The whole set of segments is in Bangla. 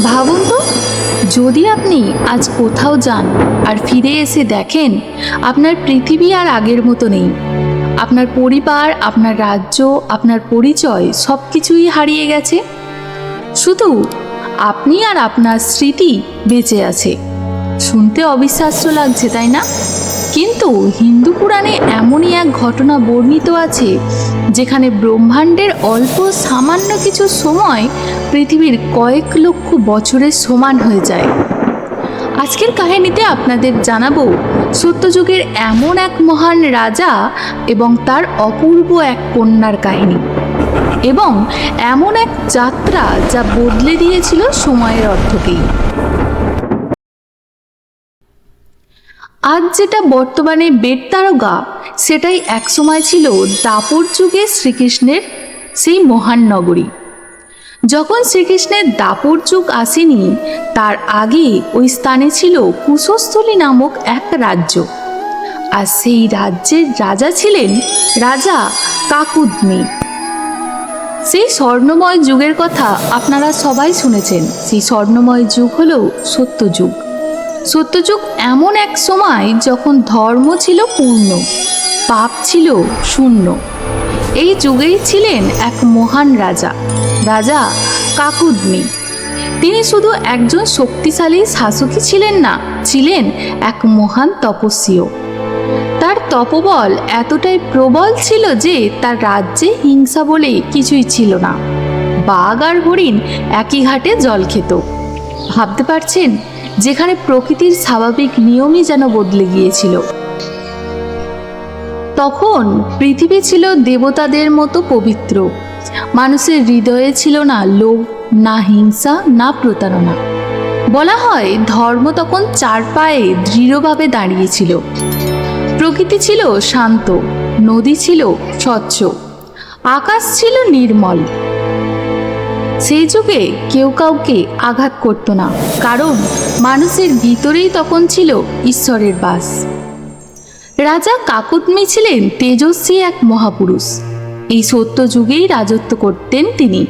ভাবুন তো, যদি আপনি আজ কোথাও যান আর ফিরে এসে দেখেন আপনার পৃথিবী আর আগের মতো নেই, আপনার পরিবার, আপনার রাজ্য, আপনার পরিচয় সব কিছুই হারিয়ে গেছে, শুধু আপনি আর আপনার স্মৃতি বেঁচে আছে। শুনতে অবিশ্বাস্য লাগছে, তাই না? কিন্তু হিন্দু পুরাণে এমনই এক ঘটনা বর্ণিত আছে যেখানে ব্রহ্মাণ্ডের অল্প সামান্য কিছু সময় পৃথিবীর কয়েক লক্ষ বছরের সমান হয়ে যায়। আজকের কাহিনীতে আপনাদের জানাবো সত্যযুগের এমন এক মহান রাজা এবং তার অপূর্ব এক কন্যার কাহিনী, এবং এমন এক যাত্রা যা বদলে দিয়েছিল সময়ের অর্থকেই। আজ যেটা বর্তমানে বেত্তারগা, সেটাই একসময় ছিল দাপর যুগে শ্রীকৃষ্ণের সেই মহান নগরী। যখন শ্রীকৃষ্ণের দাপর যুগ আসেনি, তার আগে ওই স্থানে ছিল কুশস্থলী নামক এক রাজ্য, আর সেই রাজ্যের রাজা ছিলেন রাজা কাকুদমি। সেই স্বর্ণময় যুগের কথা আপনারা সবাই শুনেছেন। সেই স্বর্ণময় যুগ হলো সত্যযুগ। সত্যযুগ এমন এক সময় যখন ধর্ম ছিল পূর্ণ, পাপ ছিল শূন্য। এই যুগেই ছিলেন এক মহান রাজা, রাজা কাকুদমি। তিনি শুধু একজন শক্তিশালী শাসকই ছিলেন না, ছিলেন এক মহান তপস্বীও। তার তপবল এতটাই প্রবল ছিল যে তার রাজ্যে হিংসা বলে কিছুই ছিল না। বাঘ আর হরিণ একই ঘাটে জল খেত। ভাবতে পারছেন, যেখানে প্রকৃতির স্বাভাবিক নিয়মই যেন বদলে গিয়েছিল। তখন পৃথিবী ছিল দেবতাদের মতো পবিত্র। মানুষের হৃদয়ে ছিল না লোভ, না হিংসা, না প্রতারণা। বলা হয় ধর্ম তখন চার পায়ে দৃঢ়ভাবে দাঁড়িয়েছিল। প্রকৃতি ছিল শান্ত, নদী ছিল স্বচ্ছ, আকাশ ছিল নির্মল। সেই যুগে কেউ কাউকে আঘাত করত না, কারণ মানুষের ভিতরেই তখন ছিল ঈশ্বরের বাস। রাজা কাকুদমি ছিলেন তেজস্বী এক মহাপুরুষ। এই সত্য যুগেই রাজত্ব করতেন তিনি।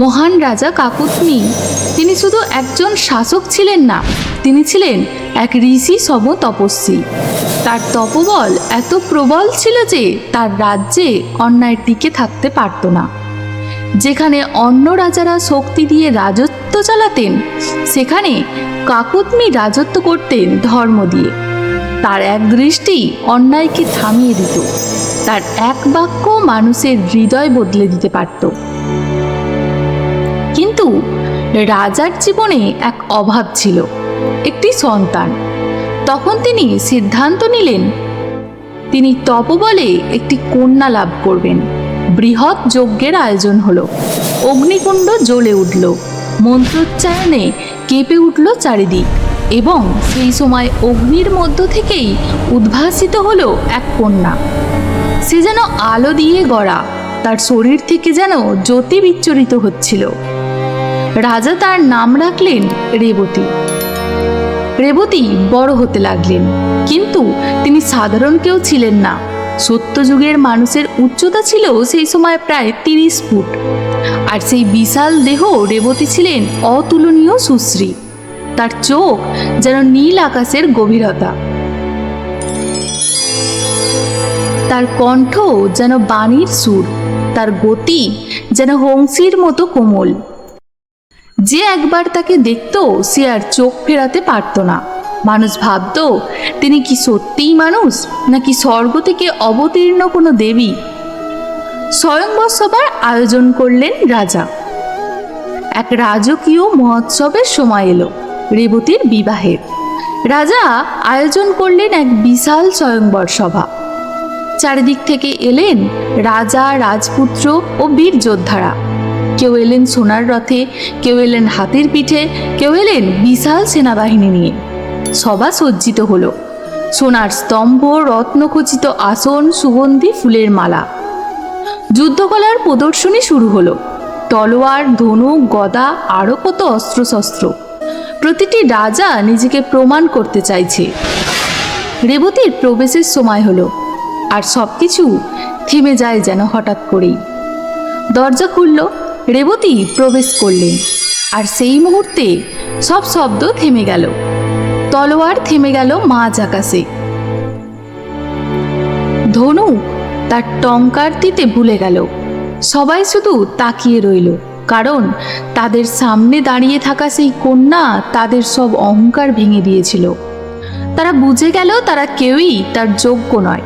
মহান রাজা কাকুদমি, তিনি শুধু একজন শাসক ছিলেন না, তিনি ছিলেন এক ঋষি সম তপস্বী। তার তপবল এত প্রবল ছিল যে তার রাজ্যে অন্যায় টিকে থাকতে পারত না। যেখানে অন্য রাজারা শক্তি দিয়ে রাজত্ব চালাতেন, সেখানে কাকুদমি রাজত্ব করতেন ধর্ম দিয়ে। তার এক দৃষ্টি অন্যায়কে থামিয়ে দিত, তার এক বাক্য মানুষের হৃদয় বদলে দিতে পারত। কিন্তু রাজার জীবনে এক অভাব ছিল, একটি সন্তান। তখন তিনি সিদ্ধান্ত নিলেন তিনি তপবলে একটি কন্যা লাভ করবেন। বৃহৎ যজ্ঞের আয়োজন হলো। অগ্নিকুণ্ড জ্বলে উঠল, মন্ত্রোচ্চারণে কেঁপে উঠল চারিদিক, এবং সেই সময় অগ্নির মধ্য থেকেই উদ্ভাসিত হলো এক কন্যা। সে যেন আলো দিয়ে গড়া, তার শরীর থেকে যেন জ্যোতি বিচ্ছুরিত হচ্ছিল। রাজা তার নাম রাখলেন রেবতী। রেবতী বড় হতে লাগলেন, কিন্তু তিনি সাধারণ কেউ ছিলেন না। সত্যযুগের মানুষের উচ্চতা ছিল সেই সময় প্রায় 30 ফুট, আর সেই বিশাল দেহ রেবতী ছিলেন অতুলনীয় সুশ্রী। তার চোখ যেন নীল আকাশের গভীরতা, তার কণ্ঠ যেন বাণীর সুর, তার গতি যেন হংসীর মতো কোমল। যে একবার তাকে দেখত সে আর চোখ ফেরাতে পারত না। মানুষ ভাবত তিনি কি সত্যিই মানুষ, নাকি স্বর্গ থেকে অবতীর্ণ কোনো দেবী। স্বয়ংবর সভার আয়োজন করলেন রাজা। এক রাজকীয় মহোৎসবের সময় এলো, রেবতীর বিবাহের। রাজা আয়োজন করলেন এক বিশাল স্বয়ংবর সভা। চারিদিক থেকে এলেন রাজা, রাজপুত্র ও বীর যোদ্ধারা। কেউ এলেন সোনার রথে, কেউ এলেন হাতির পিঠে, কেউ এলেন বিশাল সেনাবাহিনী নিয়ে। সভা সজ্জিত হলো। সোনার স্তম্ভ, রত্নখচিত আসন, সুগন্ধি ফুলের মালা। যুদ্ধকলার প্রদর্শনী শুরু হলো। তলোয়ার, ধনুক, গদা, আরও কত অস্ত্রশস্ত্র। প্রতিটি রাজা নিজেকে প্রমাণ করতে চাইছে। রেবতীর প্রবেশের সময় হলো, আর সবকিছু থেমে যায় যেন হঠাৎ করেই। দরজা খুলল, রেবতী প্রবেশ করলেন। আর সেই মুহূর্তে সব শব্দ থেমে গেল। তলোয়ার থেমে গেল মাঝ আকাশে। ধনুক তার টঙ্কার দিতে ভুলে গেল। সবাই শুধু তাকিয়ে রইল, কারণ তাদের সামনে দাঁড়িয়ে থাকা সেই কন্যা তাদের সব অহংকার ভেঙে দিয়েছিল। তারা বুঝে গেল তারা কেউই তার যোগ্য নয়।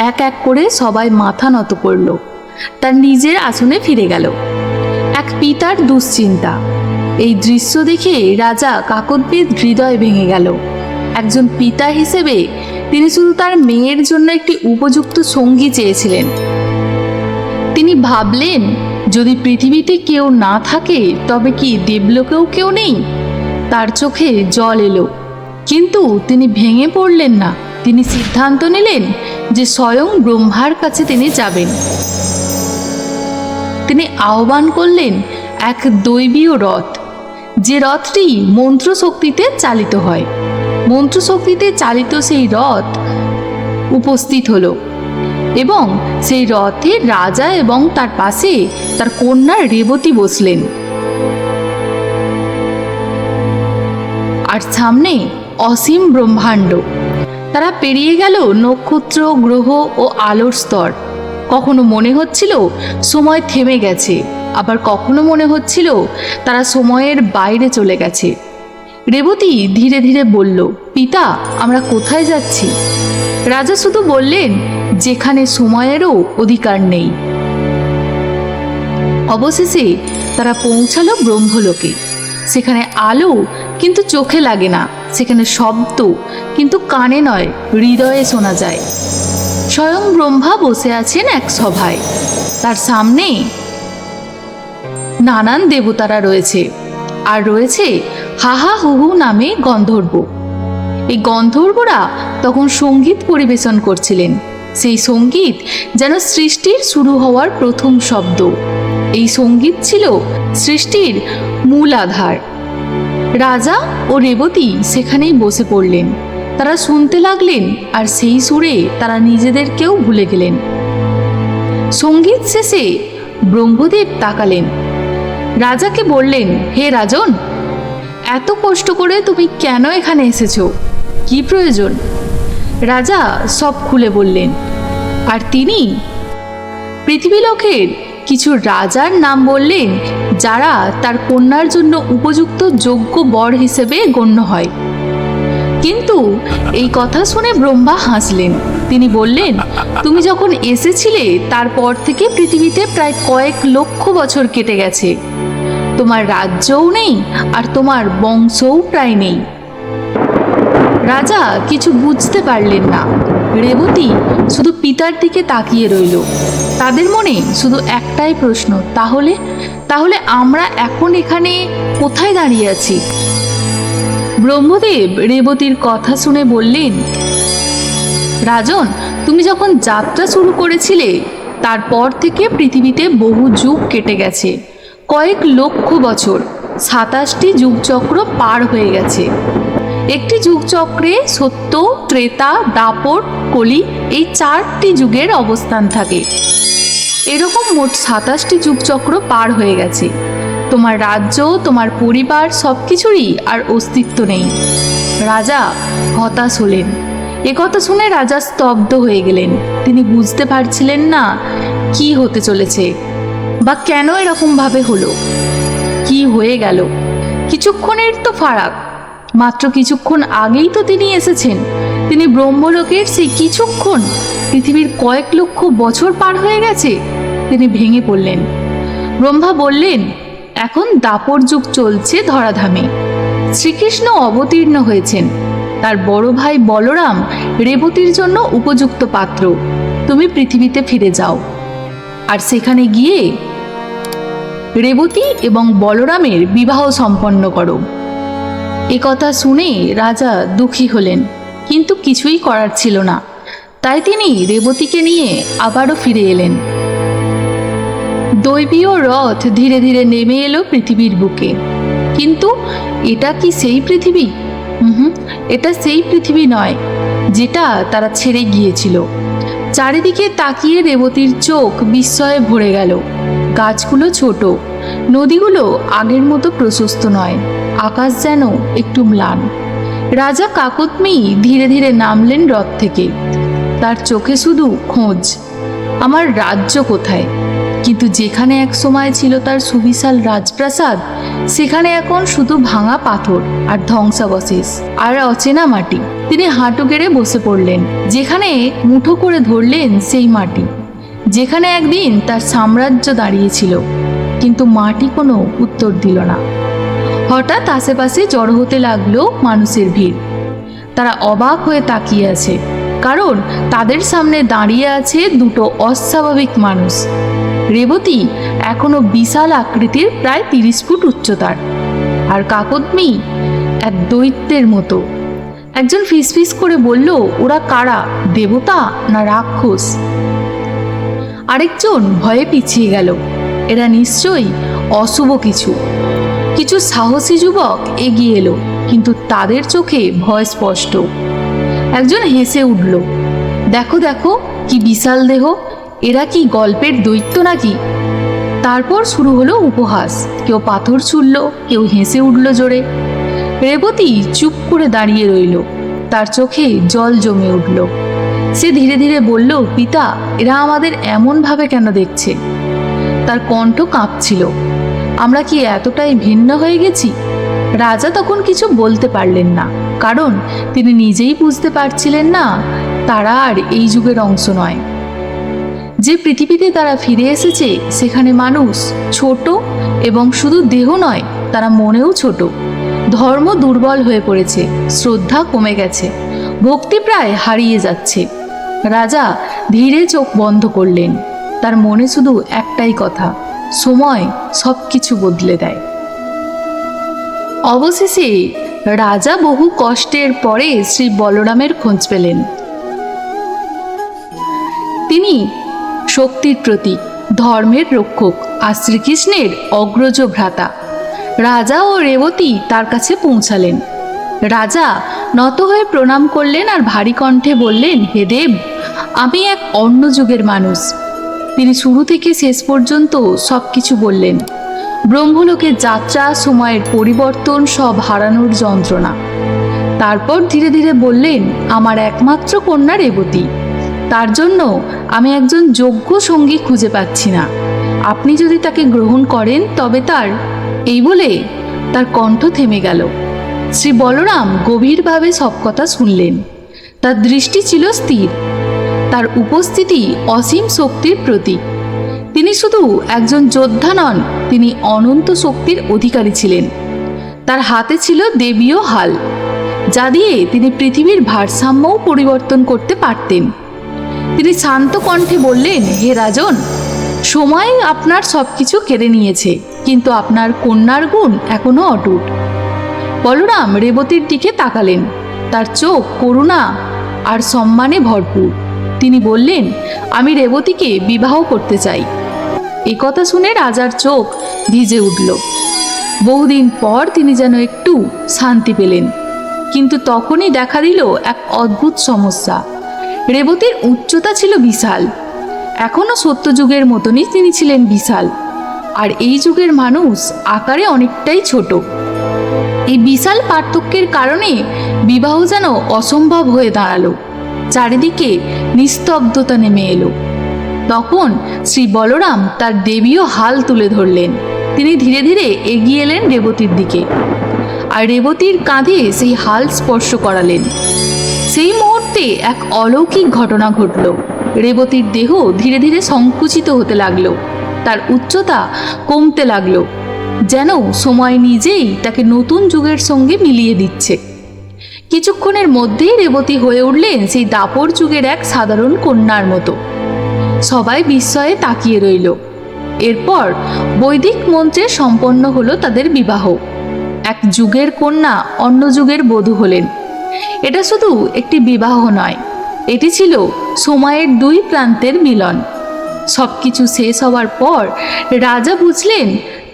এক এক করে সবাই মাথা নত করল, তার নিজের আসনে ফিরে গেল। এক পিতার দুশ্চিন্তা। এই দৃশ্য দেখে রাজা কাকদ্বীপ হৃদয় ভেঙে গেল। একজন পিতা হিসেবে তিনি শুধু তার মেয়ের জন্য একটি উপযুক্ত সঙ্গী চেয়েছিলেন। তিনি ভাবলেন, যদি পৃথিবীতে কেউ না থাকে তবে কি দেবলোকেও কেউ নেই? তার চোখে জল এলো, কিন্তু তিনি ভেঙে পড়লেন না। তিনি সিদ্ধান্ত নিলেন যে স্বয়ং ব্রহ্মার কাছে তিনি যাবেন। তিনি আহ্বান করলেন এক দৈবীয় রথ, যে রথটি মন্ত্রশক্তিতে চালিত হয়। মন্ত্রশক্তিতে চালিত সেই রথ উপস্থিত হলো এবং সেই রথে রাজা এবং তার পাশে তার কন্যা রেবতী বসলেন। আর সামনে অসীম ব্রহ্মাণ্ড। তারা পেরিয়ে গেল নক্ষত্র, গ্রহ ও আলোর স্তর। কখনো মনে হচ্ছিল সময় থেমে গেছে, আবার কখনো মনে হচ্ছিল তারা সময়ের বাইরে চলে গেছে। রেবতী ধীরে ধীরে বলল, পিতা, আমরা কোথায় যাচ্ছি? রাজা শুধু বললেন, যেখানে সময়েরও অধিকার নেই। অবশেষে তারা পৌঁছালো ব্রহ্মলোকে। সেখানে আলো কিন্তু চোখে লাগে না, সেখানে শব্দ কিন্তু কানে নয়, হৃদয়ে শোনা যায়। স্বয়ং ব্রহ্মা বসে আছেন এক সভায়। তার সামনে নানান দেবতারা রয়েছে, আর রয়েছে হাহা হুহু নামে গন্ধর্ব। এই গন্ধর্বরা তখন সঙ্গীত পরিবেশন করছিলেন। সেই সঙ্গীত যেন সৃষ্টির শুরু হওয়ার প্রথম শব্দ। এই সঙ্গীত ছিল সৃষ্টির মূল আধার। রাজা ও রেবতী সেখানেই বসে পড়লেন। তারা শুনতে লাগলেন, আর সেই সুরে তারা নিজেদেরকেও ভুলে গেলেন। সঙ্গীত শেষে ব্রহ্মদেব তাকালেন, রাজাকে বললেন, হে রাজন, এত কষ্ট করে তুমি কেন এখানে এসেছো? কি প্রয়োজন? রাজা সব খুলে বললেন, আর তিনি পৃথিবীলোকের কিছু রাজার নাম বললেন, যারা তার কন্যার জন্য উপযুক্ত যোগ্য বর হিসেবে গণ্য হয়। কিন্তু এই কথা শুনে ব্রহ্মা হাসলেন। তিনি বললেন, তুমি যখন এসেছিলে তারপর থেকে পৃথিবীতে প্রায় কয়েক লক্ষ বছর কেটে গেছে। তোমার রাজ্যও নেই, আর তোমার বংশও প্রায় নেই। রাজা কিছু বুঝতে পারলেন না। রেবতী শুধু পিতার দিকে তাকিয়ে রইল। তাদের মনে শুধু একটাই প্রশ্ন, তাহলে আমরা এখন এখানে কোথায় দাঁড়িয়ে আছি? ব্রহ্মদেব রেবতীর কথা শুনে বললেন, রাজন, তুমি যখন যাত্রা শুরু করেছিলে তারপর থেকে পৃথিবীতে বহু যুগ কেটে গেছে। কয়েক লক্ষ বছর, 27টি যুগচক্র পার হয়ে গেছে। একটি যুগচক্রে সত্য, ত্রেতা, দাপর, কলি এই 4টি যুগের অবস্থান থাকে। এরকম মোট 27টি যুগচক্র পার হয়ে গেছে। তোমার রাজ্য, তোমার পরিবার সবকিছুরই আর অস্তিত্ব নেই। রাজা হতাশ হলেন। একথা শুনে রাজা স্তব্ধ হয়ে গেলেন। তিনি বুঝতে পারছিলেন না কি হতে চলেছে, বা কেন এরকম ভাবে হলো, কি হয়ে গেল। কিছুক্ষণের তো ফারাক, মাত্র কিছুক্ষণ আগেই তো তিনি এসেছেন। তিনি ব্রহ্মলোকের সেই কিছুক্ষণ, পৃথিবীর কয়েক লক্ষ বছর পার হয়ে গেছে। তিনি ভেঙে পড়লেন। ব্রহ্মা বললেন, এখন দাপর যুগ চলছে ধরাধামে। শ্রীকৃষ্ণ অবতীর্ণ হয়েছেন। তার বড় ভাই বলরাম রেবতীর জন্য উপযুক্ত পাত্র। তুমি পৃথিবীতে ফিরে যাও, আর সেখানে গিয়ে রেবতী এবং বলরামের বিবাহ সম্পন্ন করো। একথা শুনে রাজা দুঃখী হলেন, কিন্তু কিছুই করার ছিল না। তাই তিনি রেবতীকে নিয়ে আবারও ফিরে এলেন। দৈবীয় রথ ধীরে ধীরে নেমে এলো পৃথিবীর বুকে। কিন্তু এটা কি সেই পৃথিবী? এটা সেই পৃথিবী নয় যেটা তারা ছেড়ে গিয়েছিল। চারিদিকে তাকিয়ে রেবতীর চোখ বিস্ময়ে ভরে গেল। গাছগুলো ছোট, নদীগুলো আগের মতো প্রশস্ত নয়, আকাশ যেন একটু ম্লান। রাজা কাকতমি ধীরে ধীরে নামলেন রথ থেকে। তার চোখে শুধু খোঁজ, আমার রাজ্য কোথায়? কিন্তু যেখানে এক সময় ছিল তার সুবিশাল রাজপ্রাসাদ, সেখানে এখন শুধু ভাঙা পাথর আর ধ্বংসাবশেষ আর অচেনা মাটি। তিনি হাঁটু গেড়ে বসে পড়লেন। যেখানে মুঠো করে ধরলেন সেই মাটি, যেখানে একদিন তার সাম্রাজ্য দাঁড়িয়েছিল। কিন্তু মাটি কোনো উত্তর দিল না। হঠাৎ আশেপাশে জড়ো হতে লাগলো মানুষের ভিড়। তারা অবাক হয়ে তাকিয়ে আছে, কারণ তাদের সামনে দাঁড়িয়ে আছে দুটো অস্বাভাবিক মানুষ। রেবতী এখনো বিশাল আকৃতির, প্রায় 30 ফুট উচ্চতার, আর কাকতমি এক দৈত্যের মতো। একজন ফিসফিস করে বলল, ওরা কারা, দেবতা না রাক্ষস? আরেকজন ভয়ে পিছিয়ে গেল, এরা নিশ্চয়ই অশুভ কিছু। কিছু সাহসী যুবক এগিয়ে এলো, কিন্তু তাদের চোখে ভয় স্পষ্ট। একজন হেসে উঠল, দেখো দেখো কি বিশাল দেহ, এরা কি গল্পের দৈত্য নাকি? তারপর শুরু হলো উপহাস। কেউ পাথর ছুড়ল, কেউ হেসে উঠল জোরে। রেবতী চুপ করে দাঁড়িয়ে রইল, তার চোখে জল জমে উঠল। সে ধীরে ধীরে বলল, পিতা, এরা আমাদের এমনভাবে কেন দেখছে? তার কণ্ঠ কাঁপছিল। আমরা কি এতটাই ভিন্ন হয়ে গেছি? রাজা তখন কিছু বলতে পারলেন না, কারণ তিনি নিজেই বুঝতে পারছিলেন না তারা আর এই যুগের অংশ নয়। যে পৃথিবীতে তারা ফিরে এসেছে, সেখানে মানুষ ছোট, এবং শুধু দেহ নয়, তারা মনেও ছোট। ধর্ম দুর্বল হয়ে পড়েছে, শ্রদ্ধা কমে গেছে, ভক্তি প্রায় হারিয়ে যাচ্ছে। রাজা ধীরে চোখ বন্ধ করলেন। তার মনে শুধু একটাই কথা, সময় সব কিছু বদলে দেয়। অবশেষে রাজা বহু কষ্টের পরে শ্রী বলরামের খোঁজ পেলেন। তিনি শক্তির প্রতীক, ধর্মের রক্ষক আর শ্রীকৃষ্ণের অগ্রজ ভ্রাতা। রাজা ও রেবতী তার কাছে পৌঁছালেন। রাজা নত হয়ে প্রণাম করলেন আর ভারী কণ্ঠে বললেন, হে দেব, আমি এক অন্য যুগের মানুষ। তিনি শুরু থেকে শেষ পর্যন্ত সব কিছু বললেন। ব্রহ্মলোকের যাত্রা, সময়ের পরিবর্তন, সব হারানোর যন্ত্রণা। তারপর ধীরে ধীরে বললেন, আমার একমাত্র কন্যা রেবতী, তার জন্য আমি একজন যোগ্য সঙ্গী খুঁজে পাচ্ছি না। আপনি যদি তাকে গ্রহণ করেন তবে এই বলে তার কণ্ঠ থেমে গেল। শ্রী বলরাম গভীরভাবে সব কথা শুনলেন। তার দৃষ্টি ছিল স্থির। তার উপস্থিতি অসীম শক্তির প্রতীক। তিনি শুধু একজন যোদ্ধা নন, তিনি অনন্ত শক্তির অধিকারী ছিলেন। তার হাতে ছিল দেবীয় হাল, যা দিয়ে তিনি পৃথিবীর ভারসাম্যও পরিবর্তন করতে পারতেন। তিনি শান্ত কণ্ঠে বললেন, হে রাজন, সময় আপনার সব কিছু কেড়ে নিয়েছে, কিন্তু আপনার কন্যার গুণ এখনো অটুট। বলরাম রেবতীর দিকে তাকালেন। তার চোখ করুণা আর সম্মানে ভরপুর। তিনি বললেন, আমি রেবতীকে বিবাহ করতে চাই। এ কথা শুনে রাজার চোখ ভিজে উঠল। বহুদিন পর তিনি যেন একটু শান্তি পেলেন। কিন্তু তখনই দেখা দিল এক অদ্ভুত সমস্যা। রেবতীর উচ্চতা ছিল বিশাল। এখনো সত্যযুগের মতনই তিনি ছিলেন বিশাল, আর এই যুগের মানুষ আকারে অনেকটাই ছোট। এই বিশাল পার্থক্যের কারণে বিবাহ যেন অসম্ভব হয়ে দাঁড়ালো। চারিদিকে নিস্তব্ধতা নেমে এলো। তখন শ্রী বলরাম তার দেবীয় হাল তুলে ধরলেন। তিনি ধীরে ধীরে এগিয়ে এলেন রেবতীর দিকে, আর রেবতীর কাঁধে সেই হাল স্পর্শ করালেন। সেই মুহূর্তে এক অলৌকিক ঘটনা ঘটল। রেবতীর দেহ ধীরে ধীরে সংকুচিত হতে লাগলো। তার উচ্চতা কমতে লাগলো, যেন সময় নিজেই তাকে নতুন যুগের সঙ্গে মিলিয়ে দিচ্ছে। কিছুক্ষণের মধ্যেই রেবতী হয়ে উঠলেন সেই দাপর যুগের এক সাধারণ কন্যার মতো। সবাই বিস্ময়ে তাকিয়ে রইল। এরপর বৈদিক মন্ত্রে সম্পন্ন হলো তাদের বিবাহ। এক যুগের কন্যা অন্য যুগের বধূ হলেন। এটা শুধু একটি বিবাহ নয়, এটি ছিল সময়ের দুই প্রান্তের মিলন। সবকিছু শেষ হওয়ার পর রাজা বুঝলেন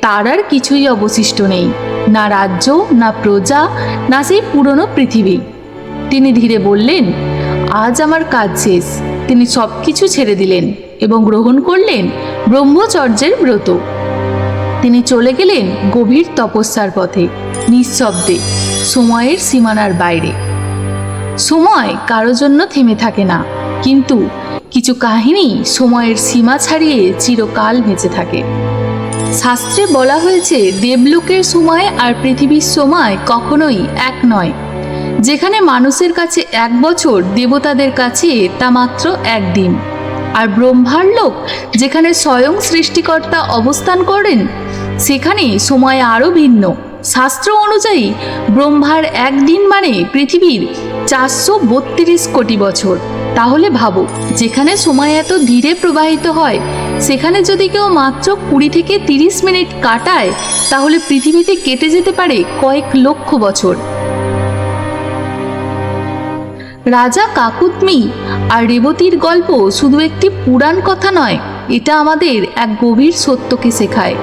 তার আর কিছুই অবশিষ্ট নেই, না রাজ্য, না প্রজা, না সেই পুরনো পৃথিবী। তিনি ধীরে বললেন, আজ আমার কাজ শেষ। তিনি সব কিছু ছেড়ে দিলেন এবং গ্রহণ করলেন ব্রহ্মচর্যের ব্রত। তিনি চলে গেলেন গভীর তপস্যার পথে, নিঃশব্দে, সময়ের সীমানার বাইরে। সময় কারো জন্য থেমে থাকে না, কিন্তু কিছু কাহিনী সময়ের সীমা ছাড়িয়ে চিরকাল বেঁচে থাকে। শাস্ত্রে বলা হয়েছে, দেবলোকের সময় আর পৃথিবীর সময় কখনোই এক নয়। যেখানে মানুষের কাছে 1 বছর, দেবতাদের কাছে তা মাত্র 1 দিন। আর ব্রহ্মার লোক, যেখানে স্বয়ং সৃষ্টিকর্তা অবস্থান করেন, সেখানে সময় আরও ভিন্ন। শাস্ত্র অনুযায়ী ব্রহ্মার 1 দিন মানে পৃথিবীর 432 কোটি বছর। তাহলে ভাবো, যেখানে সময় এত ধীরে প্রবাহিত হয়, সেখানে যদি কেউ মাত্র 20 থেকে 30 মিনিট কাটায়, তাহলে পৃথিবীতে কেটে যেতে পারে কয়েক লক্ষ বছর। রাজা কাকুতমি আর রেবতীর গল্প শুধু একটি পুরাণ কথা নয়, এটা আমাদের এক গভীর সত্যকে শেখায়।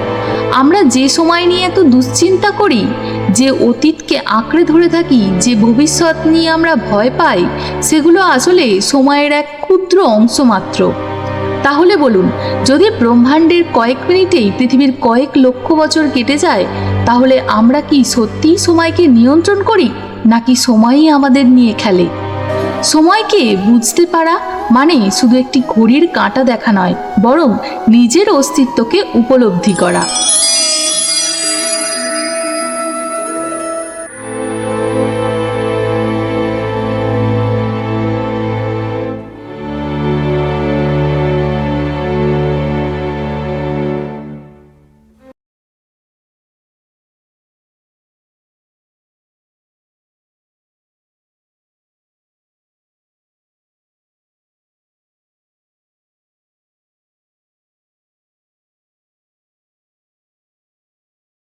আমরা যে সময় নিয়ে এত দুশ্চিন্তা করি, যে অতীতকে আঁকড়ে ধরে থাকি, যে ভবিষ্যৎ নিয়ে আমরা ভয় পাই, সেগুলো আসলে সময়ের এক ক্ষুদ্র অংশ মাত্র। তাহলে বলুন, যদি ব্রহ্মাণ্ডের কয়েক মিনিটেই পৃথিবীর কয়েক লক্ষ বছর কেটে যায়, তাহলে আমরা কি সত্যিই সময়কে নিয়ন্ত্রণ করি, নাকি সময়ই আমাদের নিয়ে খেলে? সময়কে বুঝতে পারা মানে শুধু একটি ঘড়ির কাঁটা দেখা নয়, বরং নিজের অস্তিত্বকে উপলব্ধি করা।